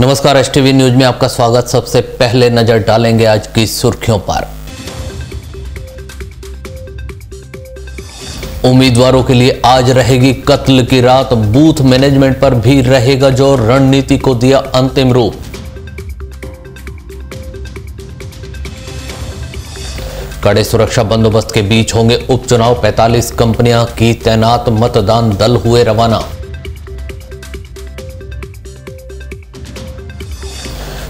नमस्कार, STV news में आपका स्वागत। सबसे पहले नजर डालेंगे आज की सुर्खियों पर। उम्मीदवारों के लिए आज रहेगी कत्ल की रात, बूथ मैनेजमेंट पर भी रहेगा जोर, रणनीति को दिया अंतिम रूप। कड़े सुरक्षा बंदोबस्त के बीच होंगे उपचुनाव, 45 कंपनियां की तैनात, मतदान दल हुए रवाना।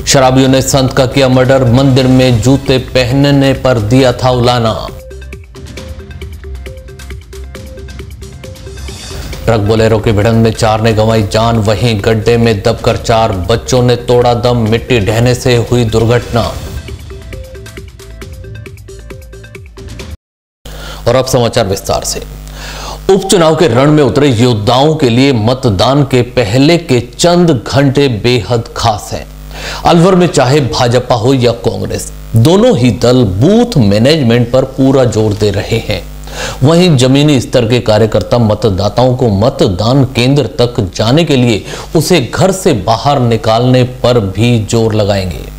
शराबियों ने संत का किया मर्डर, मंदिर में जूते पहनने पर दिया था उलाना। ट्रक बोलेरो की भिड़ंत में 4 ने गंवाई जान, वहीं गड्ढे में दबकर 4 बच्चों ने तोड़ा दम, मिट्टी ढहने से हुई दुर्घटना। और अब समाचार विस्तार से। उपचुनाव के रण में उतरे योद्धाओं के लिए मतदान के पहले के चंद घंटे बेहद खास हैं। अलवर में चाहे भाजपा हो या कांग्रेस, दोनों ही दल बूथ मैनेजमेंट पर पूरा जोर दे रहे हैं। वहीं जमीनी स्तर के कार्यकर्ता मतदाताओं को मतदान केंद्र तक जाने के लिए उसे घर से बाहर निकालने पर भी जोर लगाएंगे।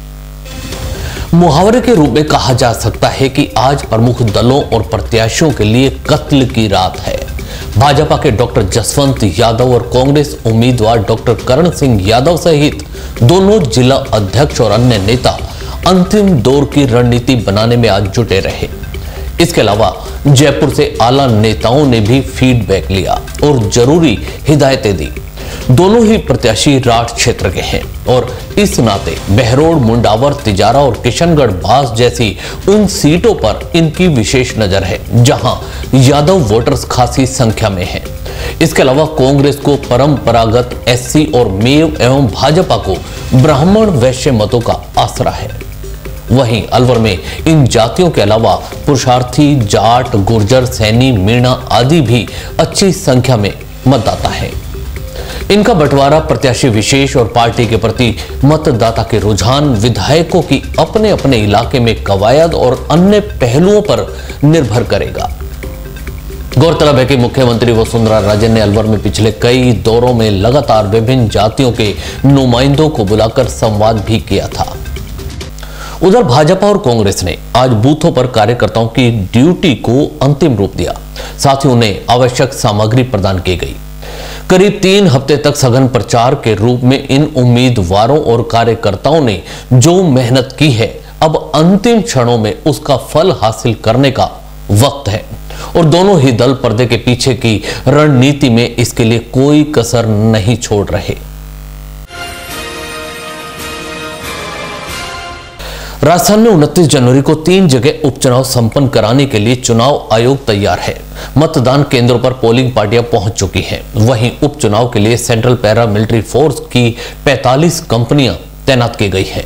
मुहावरे के रूप में कहा जा सकता है कि आज प्रमुख दलों और प्रत्याशियों के लिए कत्ल की रात है। भाजपा के डॉक्टर जसवंत यादव और कांग्रेस उम्मीदवार डॉक्टर करण सिंह यादव सहित दोनों जिला अध्यक्ष और अन्य नेता अंतिम दौर की रणनीति बनाने में आज जुटे रहे। इसके अलावा जयपुर से आला नेताओं ने भी फीडबैक लिया और जरूरी हिदायतें दी। दोनों ही प्रत्याशी राठ क्षेत्र के हैं और इस नाते बहरोड, मुंडावर, तिजारा और किशनगढ़ बास जैसी उन सीटों पर इनकी विशेष नजर है जहां यादव वोटर्स खासी संख्या में हैं। इसके अलावा कांग्रेस को परंपरागत एससी और मेव एवं भाजपा को ब्राह्मण वैश्य मतों का आसरा है। वहीं अलवर में इन जातियों के अलावा पुरुषार्थी, जाट, गुर्जर, सैनी, मीणा आदि भी अच्छी संख्या में मतदाता है। इनका बंटवारा प्रत्याशी विशेष और पार्टी के प्रति मतदाता के रुझान, विधायकों की अपने अपने इलाके में कवायद और अन्य पहलुओं पर निर्भर करेगा। गौरतलब है कि मुख्यमंत्री वसुंधरा राजे ने अलवर में पिछले कई दौरों में लगातार विभिन्न जातियों के नुमाइंदों को बुलाकर संवाद भी किया था। उधर भाजपा और कांग्रेस ने आज बूथों पर कार्यकर्ताओं की ड्यूटी को अंतिम रूप दिया, साथ ही उन्हें आवश्यक सामग्री प्रदान की गई। करीब 3 हफ्ते तक सघन प्रचार के रूप में इन उम्मीदवारों और कार्यकर्ताओं ने जो मेहनत की है, अब अंतिम क्षणों में उसका फल हासिल करने का वक्त है और दोनों ही दल पर्दे के पीछे की रणनीति में इसके लिए कोई कसर नहीं छोड़ रहे। राजस्थान में 29 जनवरी को 3 जगह उपचुनाव संपन्न कराने के लिए चुनाव आयोग तैयार है। मतदान केंद्रों पर पोलिंग पार्टियां पहुंच चुकी हैं। वहीं उपचुनाव के लिए सेंट्रल पैरा मिलिट्री फोर्स की 45 कंपनियां तैनात की गई हैं।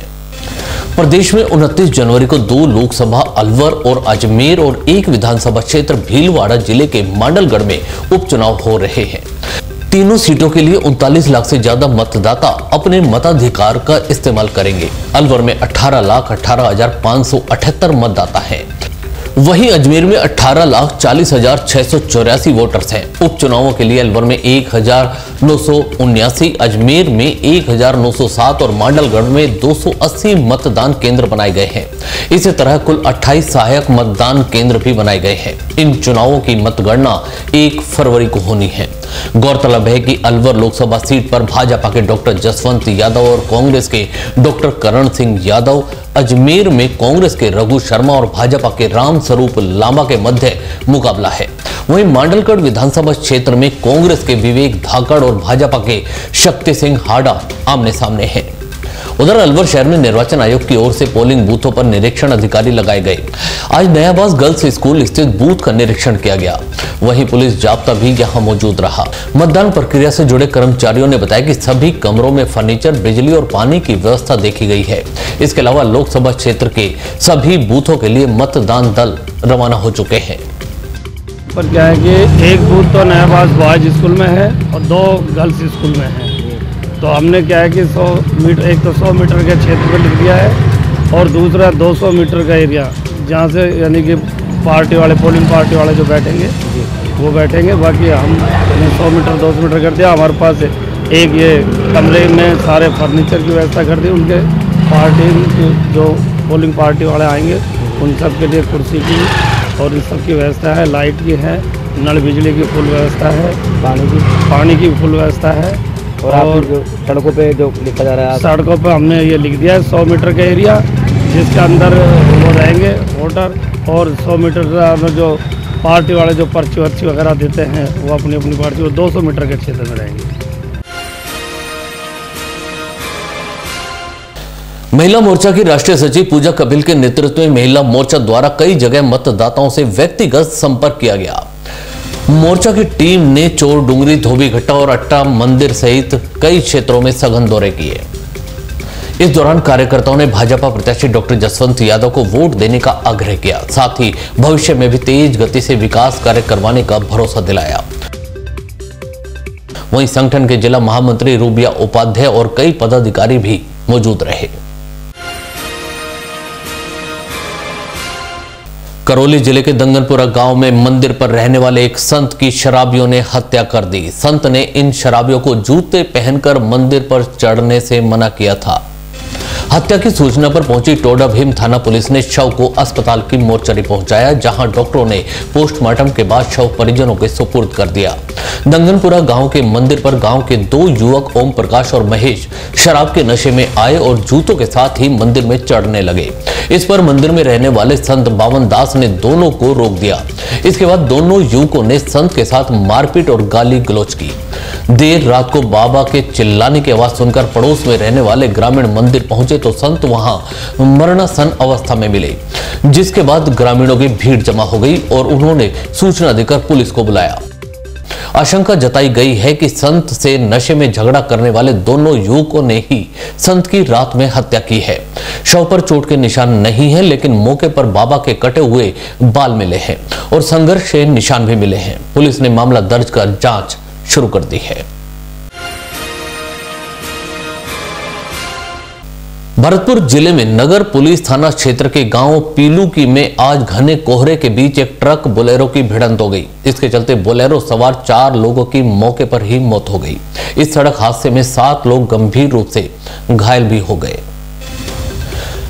प्रदेश में 29 जनवरी को 2 लोकसभा अलवर और अजमेर और 1 विधानसभा क्षेत्र भीलवाड़ा जिले के मांडलगढ़ में उपचुनाव हो रहे हैं। तीनों सीटों के लिए 39 लाख से ज्यादा मतदाता अपने मताधिकार का इस्तेमाल करेंगे। अलवर में 18,18,578 मतदाता हैं। वहीं अजमेर में 18,40,684 वोटर्स हैं। उपचुनावों के लिए अलवर में 1,979, अजमेर में 1,907 और मांडलगढ़ में 280 मतदान केंद्र बनाए गए हैं। इसी तरह कुल 28 सहायक मतदान केंद्र भी बनाए गए हैं। इन चुनावों की मतगणना 1 फरवरी को होनी है। गौरतलब है कि अलवर लोकसभा सीट पर भाजपा के डॉक्टर जसवंत यादव और कांग्रेस के डॉक्टर करण सिंह यादव, अजमेर में कांग्रेस के रघु शर्मा और भाजपा के राम स्वरूप लांबा के मध्य मुकाबला है। वहीं मांडलगढ़ विधानसभा क्षेत्र में कांग्रेस के विवेक धाकड़ और भाजपा के शक्ति सिंह हाडा आमने सामने हैं। उधर अलवर शहर में निर्वाचन आयोग की ओर से पोलिंग बूथों पर निरीक्षण अधिकारी लगाए गए। आज नयाबास गर्ल्स स्कूल स्थित बूथ का निरीक्षण किया गया। वहीं पुलिस जाब्ता भी यहां मौजूद रहा। मतदान प्रक्रिया से जुड़े कर्मचारियों ने बताया कि सभी कमरों में फर्नीचर, बिजली और पानी की व्यवस्था देखी गई है। इसके अलावा लोकसभा क्षेत्र के सभी बूथों के लिए मतदान दल रवाना हो चुके हैं। पर क्या है कि एक बूथ तो नयाबास बॉयज स्कूल में है और 2 गर्ल्स स्कूल में है। तो हमने क्या है कि 100 मीटर, एक तो 100 मीटर के क्षेत्र पर लिख दिया है और दूसरा 200 मीटर का एरिया, जहाँ से यानी कि पार्टी वाले, पोलिंग पार्टी वाले जो बैठेंगे वो बैठेंगे। बाकी हम 100 मीटर 200 मीटर कर दिया। हमारे पास एक ये कमरे में सारे फर्नीचर की व्यवस्था कर दी। उनके पार्टी जो पोलिंग पार्टी वाले आएंगे उन सब के लिए कुर्सी की और इन सब की व्यवस्था है। लाइट की है, नल बिजली की फुल व्यवस्था है, पानी की फुल व्यवस्था है। और सड़कों पे जो लिखा जा रहा है, सड़कों पे हमने ये लिख दिया है 100 मीटर का एरिया जिसके अंदर वो रहेंगे वोटर, और 100 मीटर में जो पार्टी वाले जो पर्ची वर्ची वगैरह देते हैं वो अपनी अपनी पार्टी, वो 200 मीटर के क्षेत्र में रहेंगे। महिला मोर्चा की राष्ट्रीय सचिव पूजा कपिल के नेतृत्व में महिला मोर्चा द्वारा कई जगह मतदाताओं से व्यक्तिगत संपर्क किया गया। मोर्चा की टीम ने चोर डुंगरी, धोबी घट्टा और अट्टा मंदिर सहित कई क्षेत्रों में सघन दौरे किए। इस दौरान कार्यकर्ताओं ने भाजपा प्रत्याशी डॉक्टर जसवंत यादव को वोट देने का आग्रह किया, साथ ही भविष्य में भी तेज गति से विकास कार्य करवाने का भरोसा दिलाया। वहीं संगठन के जिला महामंत्री रूबिया उपाध्याय और कई पदाधिकारी भी मौजूद रहे। करौली जिले के दंगनपुरा गांव में मंदिर पर रहने वाले एक संत की शराबियों ने हत्या कर दी। संत ने इन शराबियों को जूते पहनकर मंदिर पर चढ़ने से मना किया था। हत्या की सूचना पर पहुंची टोडा भीम थाना पुलिस ने शव को अस्पताल की मोर्चरी पहुंचाया, जहां डॉक्टरों ने पोस्टमार्टम के बाद शव परिजनों के सुपुर्द कर दिया। दंगनपुरा गांव के मंदिर पर गांव के 2 युवक ओम प्रकाश और महेश शराब के नशे में आए और जूतों के साथ ही मंदिर में चढ़ने लगे। इस पर मंदिर में रहने वाले संत बावन दास ने दोनों को रोक दिया। इसके बाद दोनों युवकों ने संत के साथ मारपीट और गाली गलौज की। देर रात को बाबा के चिल्लाने की आवाज सुनकर पड़ोस में रहने वाले ग्रामीण मंदिर पहुंचे तो संत वहां मरणासन अवस्था में मिले, जिसके बाद ग्रामीणों की भीड़ जमा हो गई और उन्होंने सूचना देकर पुलिस को बुलाया। आशंका जताई गई है कि संत से नशे में झगड़ा करने वाले दोनों युवकों ने ही संत की रात में हत्या की है। शव पर चोट के निशान नहीं है, लेकिन मौके पर बाबा के कटे हुए बाल मिले हैं और संघर्ष के निशान भी मिले हैं। पुलिस ने मामला दर्ज कर जांच शुरू कर दी है। भरतपुर जिले में नगर पुलिस थाना क्षेत्र के गांव पीलूकी में आज घने कोहरे के बीच एक ट्रक बोलेरो की भिड़ंत हो गई। इसके चलते बोलेरो सवार 4 लोगों की मौके पर ही मौत हो गई। इस सड़क हादसे में 7 लोग गंभीर रूप से घायल भी हो गए।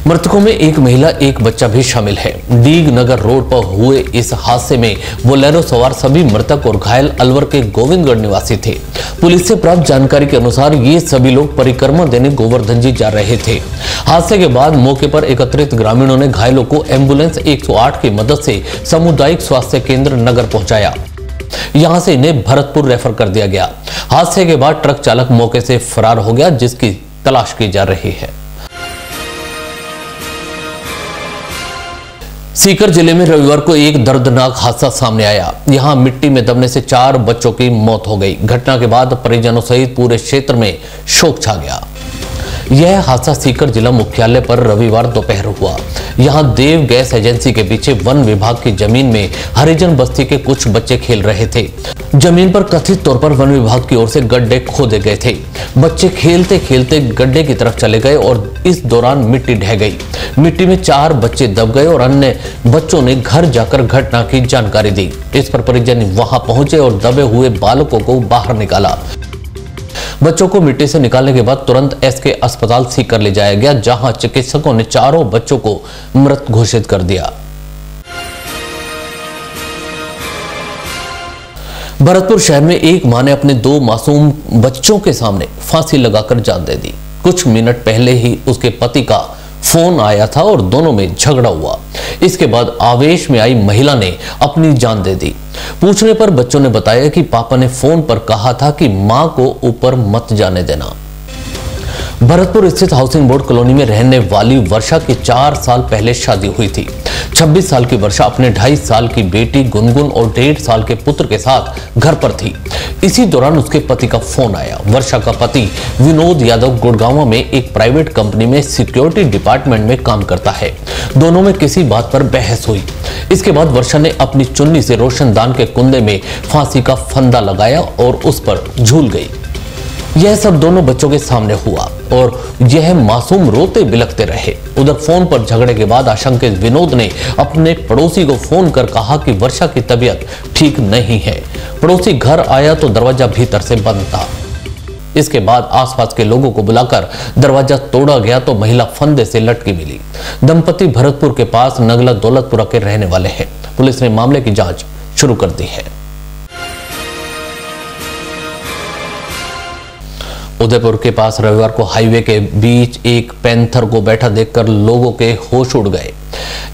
मृतकों में एक महिला, एक बच्चा भी शामिल है। डीग नगर रोड पर हुए इस हादसे में बोलेरो सवार सभी मृतक और घायल अलवर के गोविंदगढ़ निवासी थे। पुलिस से प्राप्त जानकारी के अनुसार ये सभी लोग परिक्रमा देने गोवर्धन जी जा रहे थे। हादसे के बाद मौके पर एकत्रित ग्रामीणों ने घायलों को एम्बुलेंस 108 की मदद से सामुदायिक स्वास्थ्य केंद्र नगर पहुंचाया। यहां से इन्हें भरतपुर रेफर कर दिया गया। हादसे के बाद ट्रक चालक मौके से फरार हो गया, जिसकी तलाश की जा रही है। सीकर जिले में रविवार को एक दर्दनाक हादसा सामने आया। यहां मिट्टी में दबने से 4 बच्चों की मौत हो गई। घटना के बाद परिजनों सहित पूरे क्षेत्र में शोक छा गया। यह हादसा सीकर जिला मुख्यालय पर रविवार दोपहर हुआ। यहां देव गैस एजेंसी के पीछे वन विभाग की जमीन में हरिजन बस्ती के कुछ बच्चे खेल रहे थे। जमीन पर कथित तौर पर वन विभाग की ओर से गड्ढे खोदे गए थे। बच्चे खेलते खेलते गड्ढे की तरफ चले गए और इस दौरान मिट्टी ढह गई। मिट्टी में 4 बच्चे दब गए और अन्य बच्चों ने घर जाकर घटना की जानकारी दी। इस पर परिजन वहां पहुंचे और दबे हुए बालकों को बाहर निकाला। बच्चों को मिट्टी से निकालने के बाद तुरंत एसके अस्पताल सीकर ले जाया गया, जहां चिकित्सकों ने चारों बच्चों को मृत घोषित कर दिया। भरतपुर शहर में एक मां ने अपने 2 मासूम बच्चों के सामने फांसी लगाकर जान दे दी। कुछ मिनट पहले ही उसके पति का फोन आया था और दोनों में झगड़ा हुआ। इसके बाद आवेश में आई महिला ने अपनी जान दे दी। पूछने पर बच्चों ने बताया कि पापा ने फोन पर कहा था कि मां को ऊपर मत जाने देना। भरतपुर स्थित हाउसिंग बोर्ड कॉलोनी में रहने वाली वर्षा की 4 साल पहले शादी हुई थी। 26 साल की वर्षा अपने 2.5 साल की बेटी गुनगुन और 1.5 साल के पुत्र के साथ घर पर थी। इसी दौरान उसके पति का फोन आया। वर्षा का पति विनोद यादव गुड़गांव में एक प्राइवेट कंपनी में सिक्योरिटी डिपार्टमेंट में काम करता है। दोनों में किसी बात पर बहस हुई। इसके बाद वर्षा ने अपनी चुन्नी से रोशनदान के कुंदे में फांसी का फंदा लगाया और उस पर झूल गई। यह सब दोनों बच्चों के सामने हुआ और यह मासूम रोते बिलखते रहे। उधर फोन पर झगड़े के बाद आशंकित विनोद ने अपने पड़ोसी को फोन कर कहा कि वर्षा की तबीयत ठीक नहीं है। पड़ोसी घर आया तो दरवाजा भीतर से बंद था। इसके बाद आसपास के लोगों को बुलाकर दरवाजा तोड़ा गया तो महिला फंदे से लटकी मिली। दंपति भरतपुर के पास नगला दौलतपुरा के रहने वाले हैं। पुलिस ने मामले की जांच शुरू कर दी है। उदयपुर के पास रविवार को हाईवे के बीच एक पैंथर को बैठा देखकर लोगों के होश उड़ गए।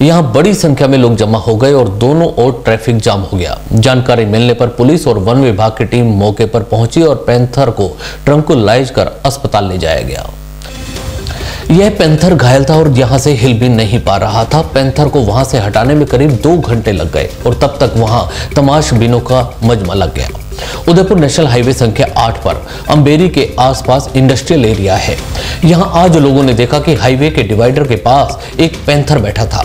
यहां बड़ी संख्या में लोग जमा हो गए और दोनों ओर ट्रैफिक जाम हो गया। जानकारी मिलने पर पुलिस और वन विभाग की टीम मौके पर पहुंची और पैंथर को ट्रंकुलाइज कर अस्पताल ले जाया गया। यह पैंथर घायल था और यहां से हिल भी नहीं पा रहा था। पैंथर को वहां से हटाने में करीब 2 घंटे लग गए और तब तक वहां तमाशबीनों का मजमा लग गया। उदयपुर नेशनल हाईवे संख्या 8 पर अंबेरी के आसपास इंडस्ट्रियल एरिया है। यहां आज लोगों ने देखा कि हाईवे के डिवाइडर के पास एक पैंथर बैठा था।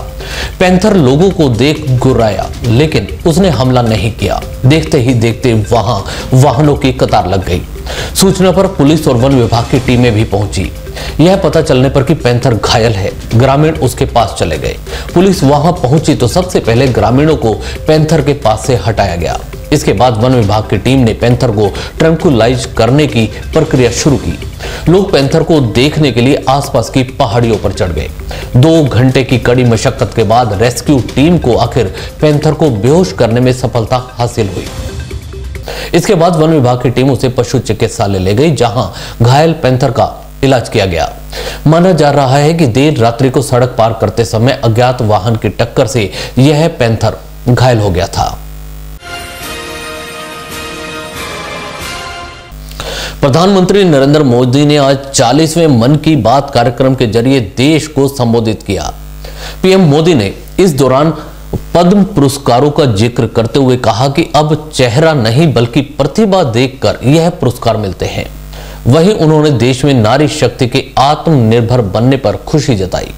पैंथर लोगों को देख गुर्राया, लेकिन उसने हमला नहीं किया। देखते ही देखते वहां वाहनों की कतार लग गई। सूचना पर पुलिस और वन विभाग की टीमें भी पहुंची। यह पता चलने पर कि पैंथर घायल है, ग्रामीण उसके पास चले गए। पुलिस वहां पहुंची तो सबसे पहले ग्रामीणों को पैंथर के पास से हटाया गया। इसके बाद वन विभाग की टीम ने पैंथर को ट्रंकुलाइज करने की प्रक्रिया शुरू की। लोग पैंथर को देखने के लिए आसपास की पहाड़ियों पर चढ़ गए। 2 घंटे की कड़ी मशक्कत के बाद रेस्क्यू टीम को आखिर पैंथर को बेहोश करने में सफलता हासिल हुई। इसके बाद वन विभाग की टीम उसे पशु चिकित्सालय ले गई, जहां घायल पैंथर का इलाज किया गया। माना जा रहा है कि देर रात्रि को सड़क पार करते समय अज्ञात वाहन की टक्कर से यह पैंथर घायल हो गया था। प्रधानमंत्री नरेंद्र मोदी ने आज 40वें मन की बात कार्यक्रम के जरिए देश को संबोधित किया। पीएम मोदी ने इस दौरान पद्म पुरस्कारों का जिक्र करते हुए कहा कि अब चेहरा नहीं बल्कि प्रतिभा देखकर यह पुरस्कार मिलते हैं। वहीं उन्होंने देश में नारी शक्ति के आत्मनिर्भर बनने पर खुशी जताई।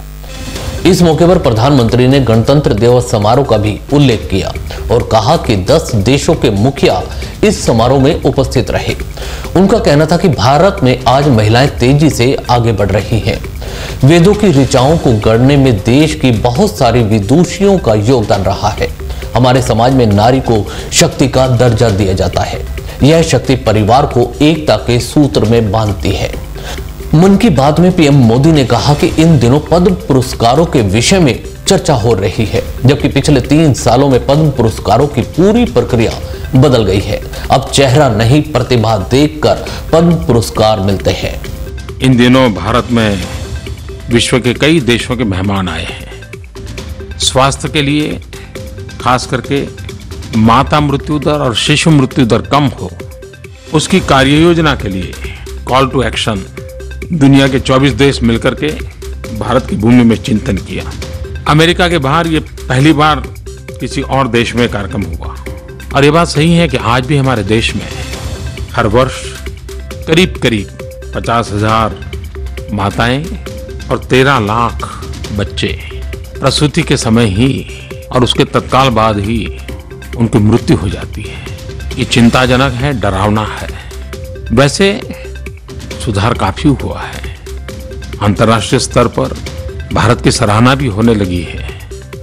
इस मौके पर प्रधानमंत्री ने गणतंत्र दिवस समारोह का भी उल्लेख किया और कहा कि 10 देशों के मुखिया इस समारोह में उपस्थित रहे। उनका कहना था कि भारत में आज महिलाएं तेजी से आगे बढ़ रही हैं। वेदों की ऋचाओं को गढ़ने में देश की बहुत सारी विदुषियों का योगदान रहा है। हमारे समाज में नारी को शक्ति का दर्जा दिया जाता है। यह शक्ति परिवार को एकता के सूत्र में बांधती है। मन की बात में पीएम मोदी ने कहा कि इन दिनों पद्म पुरस्कारों के विषय में चर्चा हो रही है, जबकि पिछले 3 सालों में पद्म पुरस्कारों की पूरी प्रक्रिया बदल गई है। अब चेहरा नहीं प्रतिभा देखकर पद्म पुरस्कार मिलते हैं। इन दिनों भारत में विश्व के कई देशों के मेहमान आए हैं। स्वास्थ्य के लिए खास करके माता मृत्यु दर और शिशु मृत्यु दर कम हो, उसकी कार्य योजना के लिए कॉल टू एक्शन दुनिया के 24 देश मिलकर के भारत की भूमि में चिंतन किया। अमेरिका के बाहर ये पहली बार किसी और देश में कार्यक्रम हुआ और ये बात सही है कि आज भी हमारे देश में हर वर्ष करीब 50,000 माताएं और 13 लाख बच्चे प्रसूति के समय ही और उसके तत्काल बाद ही उनकी मृत्यु हो जाती है। ये चिंताजनक है, डरावना है। वैसे सुधार काफी हुआ है। अंतर्राष्ट्रीय स्तर पर भारत की सराहना भी होने लगी है।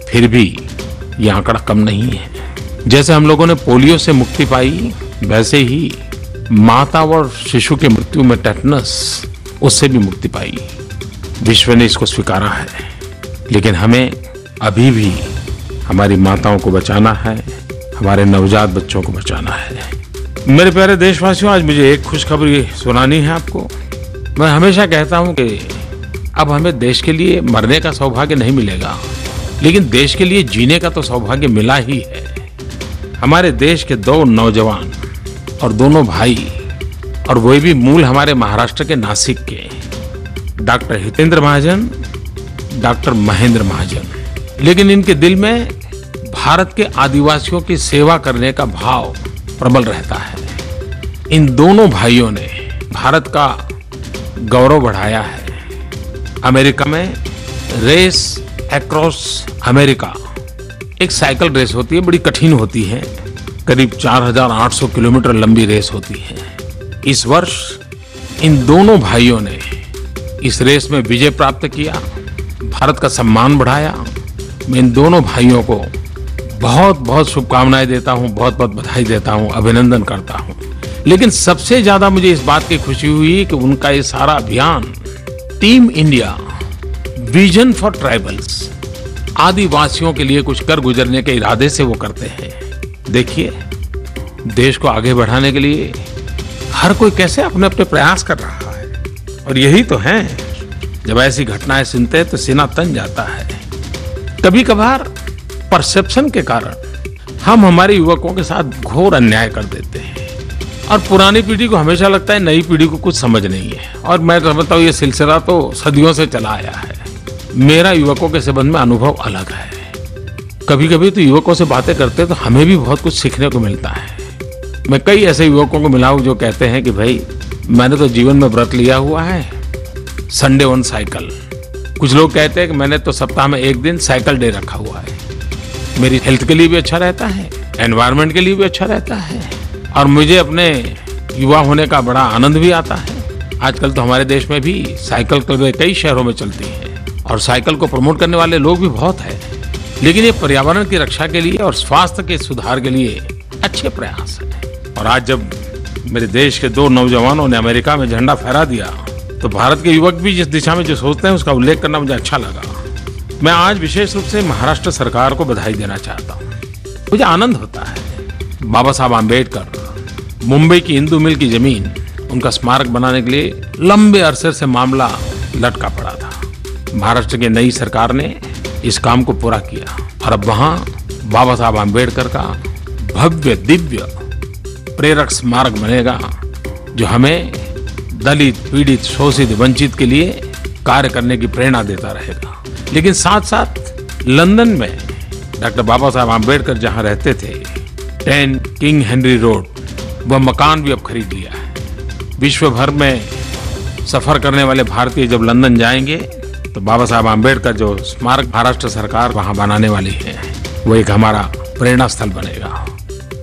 फिर भी ये आंकड़ा कम नहीं है। जैसे हम लोगों ने पोलियो से मुक्ति पाई, वैसे ही माता और शिशु की मृत्यु में टेटनस, उससे भी मुक्ति पाई। विश्व ने इसको स्वीकारा है, लेकिन हमें अभी भी हमारी माताओं को बचाना है, हमारे नवजात बच्चों को बचाना है। मेरे प्यारे देशवासियों, आज मुझे एक खुशखबरी सुनानी है आपको। मैं हमेशा कहता हूं कि अब हमें देश के लिए मरने का सौभाग्य नहीं मिलेगा, लेकिन देश के लिए जीने का तो सौभाग्य मिला ही है। हमारे देश के 2 नौजवान और दोनों भाई, और वही भी मूल हमारे महाराष्ट्र के नासिक के, डॉक्टर हितेंद्र महाजन, डॉक्टर महेंद्र महाजन, लेकिन इनके दिल में भारत के आदिवासियों की सेवा करने का भाव प्रबल रहता है। इन दोनों भाइयों ने भारत का गौरव बढ़ाया है। अमेरिका में रेस अक्रॉस अमेरिका एक साइकिल रेस होती है, बड़ी कठिन होती है, करीब 4,800 किलोमीटर लंबी रेस होती है। इस वर्ष इन दोनों भाइयों ने इस रेस में विजय प्राप्त किया, भारत का सम्मान बढ़ाया। मैं इन दोनों भाइयों को बहुत बहुत शुभकामनाएं देता हूं, बहुत बहुत बधाई देता हूं, अभिनंदन करता हूं। लेकिन सबसे ज्यादा मुझे इस बात की खुशी हुई कि उनका ये सारा अभियान team India vision for tribals, आदिवासियों के लिए कुछ कर गुजरने के इरादे से वो करते हैं। देखिए, देश को आगे बढ़ाने के लिए हर कोई कैसे अपने अपने प्रयास कर रहा है, और यही तो है, जब ऐसी घटनाएं सुनते हैं तो सीना तन जाता है। कभी कभार परसेप्शन के कारण हम हमारे युवकों के साथ घोर अन्याय कर देते हैं, और पुरानी पीढ़ी को हमेशा लगता है नई पीढ़ी को कुछ समझ नहीं है, और मैं समझता हूँ ये सिलसिला तो सदियों से चला आया है। मेरा युवकों के संबंध में अनुभव अलग है। कभी कभी तो युवकों से बातें करते तो हमें भी बहुत कुछ सीखने को मिलता है। मैं कई ऐसे युवकों को मिला हूं जो कहते हैं कि भाई मैंने तो जीवन में व्रत लिया हुआ है, संडे ऑन साइकिल। कुछ लोग कहते हैं कि मैंने तो सप्ताह में एक दिन साइकिल डे रखा हुआ है। मेरी हेल्थ के लिए भी अच्छा रहता है, एनवायरनमेंट के लिए भी अच्छा रहता है, और मुझे अपने युवा होने का बड़ा आनंद भी आता है। आजकल तो हमारे देश में भी साइकिल क्लबें कई शहरों में चलती हैं, और साइकिल को प्रमोट करने वाले लोग भी बहुत हैं। लेकिन ये पर्यावरण की रक्षा के लिए और स्वास्थ्य के सुधार के लिए अच्छे प्रयास हैं। और आज जब मेरे देश के 2 नौजवानों ने अमेरिका में झंडा फहरा दिया, तो भारत के युवक भी जिस दिशा में जो सोचते हैं उसका उल्लेख करना मुझे अच्छा लगा। मैं आज विशेष रूप से महाराष्ट्र सरकार को बधाई देना चाहता हूँ। मुझे आनंद होता है, बाबा साहब आम्बेडकर, मुंबई की इंदू मिल की जमीन, उनका स्मारक बनाने के लिए लंबे अरसे से मामला लटका पड़ा था। महाराष्ट्र की नई सरकार ने इस काम को पूरा किया, और अब वहां बाबा साहब आम्बेडकर का भव्य दिव्य प्रेरक स्मारक बनेगा, जो हमें दलित, पीड़ित, शोषित, वंचित के लिए कार्य करने की प्रेरणा देता रहेगा। लेकिन साथ साथ लंदन में डॉक्टर बाबा साहब आम्बेडकर जहां रहते थे, 10 किंग हेनरी रोड, वह मकान भी अब खरीद लिया है। विश्व भर में सफर करने वाले भारतीय जब लंदन जाएंगे तो बाबा साहब आम्बेडकर जो स्मारक महाराष्ट्र सरकार वहां बनाने वाली है, वो एक हमारा प्रेरणा स्थल बनेगा।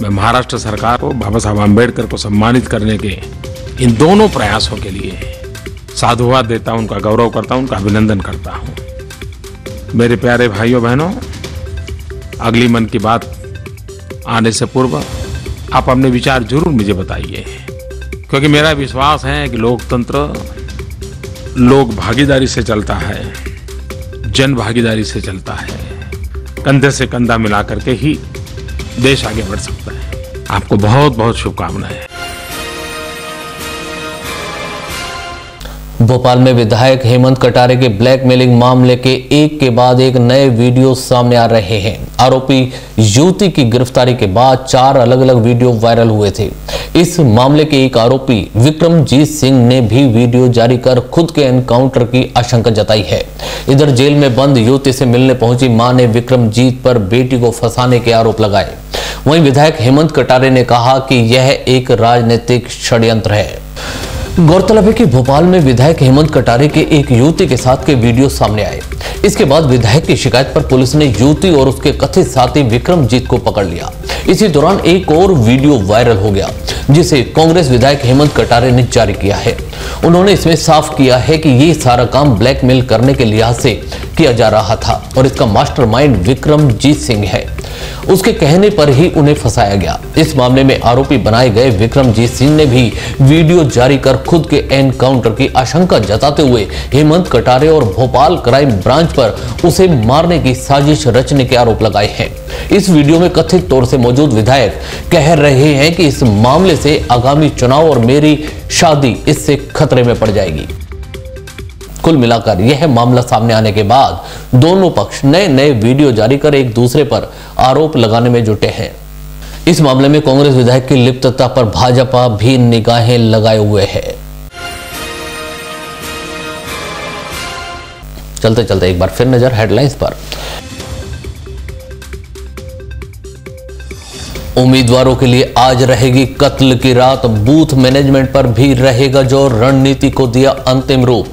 मैं महाराष्ट्र सरकार को बाबा साहब आम्बेडकर को सम्मानित करने के इन दोनों प्रयासों के लिए साधुवाद देता हूं, उनका गौरव करता हूं, उनका अभिनंदन करता हूं। मेरे प्यारे भाइयों बहनों, अगली मन की बात आने से पूर्व आप अपने विचार जरूर मुझे बताइए, क्योंकि मेरा विश्वास है कि लोकतंत्र लोक भागीदारी से चलता है, जन भागीदारी से चलता है। कंधे से कंधा मिला करके ही देश आगे बढ़ सकता है। आपको बहुत बहुत शुभकामनाएं। भोपाल में विधायक हेमंत कटारे के ब्लैकमेलिंग मामले के एक के बाद एक नए वीडियो सामने आ रहे हैं। आरोपी युवती की गिरफ्तारी के बाद 4 अलग अलग वीडियो वायरल हुए थे। इस मामले के एक आरोपी विक्रमजीत सिंह ने भी वीडियो जारी कर खुद के एनकाउंटर की आशंका जताई है। इधर जेल में बंद युवती से मिलने पहुंची मां ने विक्रमजीत पर बेटी को फंसाने के आरोप लगाए। वहीं विधायक हेमंत कटारे ने कहा कि यह एक राजनीतिक षड्यंत्र है। गौरतलब है कि भोपाल में विधायक हेमंत कटारे के एक युवती के साथ के वीडियो सामने आए। इसके बाद विधायक की शिकायत पर पुलिस ने युवती और उसके कथित साथी विक्रमजीत को पकड़ लिया। इसी दौरान एक और वीडियो वायरल हो गया, जिसे कांग्रेस विधायक हेमंत कटारे ने जारी किया है। उन्होंने इसमें साफ किया है कि ये सारा काम ब्लैकमेल करने के लिहाज से किया जा रहा था और इसका मास्टरमाइंड विक्रमजीत सिंह है। उसके कहने पर ही उन्हें फंसाया गया। इस मामले में आरोपी बनाए गए विक्रमजीत सिंह ने भी वीडियो जारी कर खुद के एनकाउंटर की आशंका जताते हुए हेमंत कटारे और भोपाल क्राइम ब्रांच पर उसे मारने की साजिश रचने के आरोप लगाए हैं। इस वीडियो में कथित तौर से मौजूद विधायक कह रहे हैं कि इस मामले से आगामी चुनाव और मेरी शादी इससे खतरे में पड़ जाएगी। कुल मिलाकर यह मामला सामने आने के बाद दोनों पक्ष नए नए वीडियो जारी कर एक दूसरे पर आरोप लगाने में जुटे हैं। इस मामले में कांग्रेस विधायक की लिप्तता पर भाजपा भी निगाहें लगाए हुए है। चलते चलते एक बार फिर नजर हेडलाइंस पर। उम्मीदवारों के लिए आज रहेगी कत्ल की रात, बूथ मैनेजमेंट पर भी रहेगा जोर, रणनीति को दिया अंतिम रूप।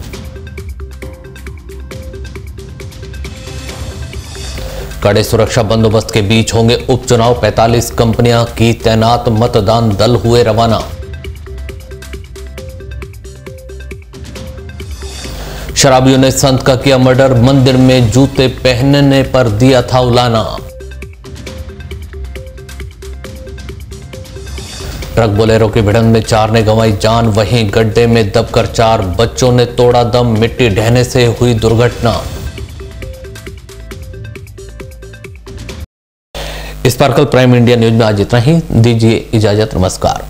कड़े सुरक्षा बंदोबस्त के बीच होंगे उपचुनाव, 45 कंपनियां की तैनात, मतदान दल हुए रवाना। शराबियों ने संत का किया मर्डर, मंदिर में जूते पहनने पर दिया था उलाना। ट्रक बोलेरो की भिड़ंत में 4 ने गंवाई जान, वहीं गड्ढे में दबकर 4 बच्चों ने तोड़ा दम, मिट्टी ढहने से हुई दुर्घटना। स्पार्कल प्राइम इंडिया न्यूज में आज इतना ही। दीजिए इजाजत, नमस्कार।